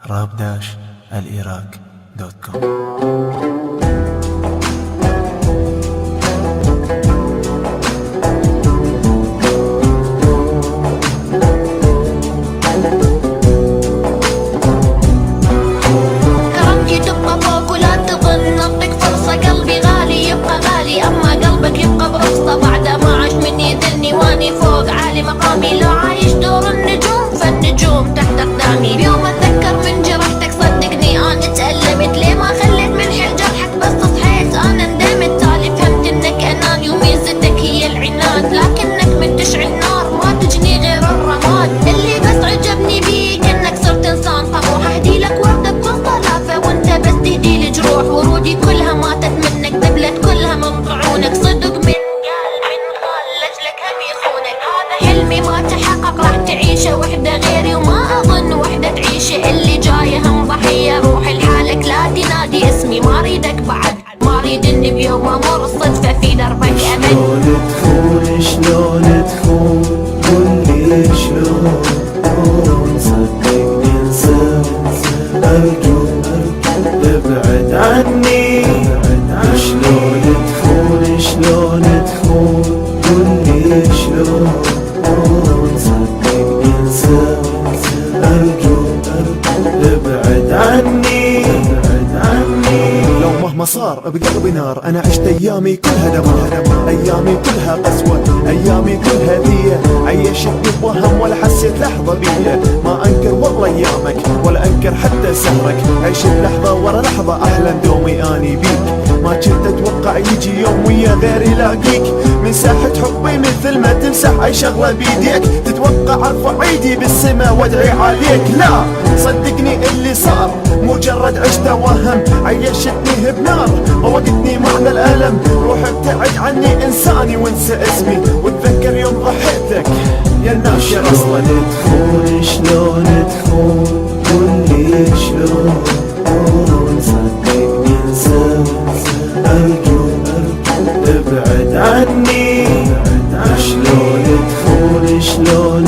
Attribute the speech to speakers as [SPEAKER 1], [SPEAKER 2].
[SPEAKER 1] rap-العراق.com.
[SPEAKER 2] فوق عالي مقامي لو عايش دور النجوم فالنجوم تحت اقدامي. بيوم اتذكر من جرحتك صدقني انا تألمت، ليه ما خليت من حل جرحك بس صحيت انا ندمت. تالي فهمت انك اناني وميزتك هي العناد، لكنك من تشعل نار ما تجني غير الرماد. اللي بس عجبني بيك انك صرت انسان طموح، اهدي لك وردة بكل طلافة وانت بس تهدي لي جروح. ورودي كلها ماتت منك، دبلت كلها من طعونك. صدق من حلمي ما تحقق راح تعيشه وحدة غيري، وما أظن وحدة تعيشه. اللي جاي هم ضحية، روحي لحالك لا تنادي اسمي. ما أريدك بعد، ما أريد إني بيوم أمر الصدفة في دربك أبد.
[SPEAKER 3] شلون تخون شلون تخون قولي شلون صدقني انسى أرجو ابعد عني. شلون تخون شلون تخون قولي شلون صدقني انسى أرجو ابعد عني. لو مهما صار بقلبي نار، انا عشت ايامي كلها دمار، ايامي كلها قسوة، ايامي كلها ذية. عيشتني بوهم ولا حسيت لحظة بيا. ما انكر والله ايامك ولا انكر حتى سهرك، عيش اللحظة ورا لحظة احلم دومي اني بيك. ما كنت اتوقع يجي يوم ويا غيري لاقيك. من ساحة حبي مثل ما تمسح اي شغلة بيديك، تتوقع ارفع ايدي بالسما وادعي عليك. لا صدقني اللي صار مجرد عشت وهم، عيشتني بنار ووقتني معنى الألم. روح ابتعد عني انساني وانسى اسمي، واتذكر يوم ضحيتك يا الناشر. شلون تخون شلون تخون قولي شلون صدقني انسى أرجو ابعد عني. شلون تخون شلون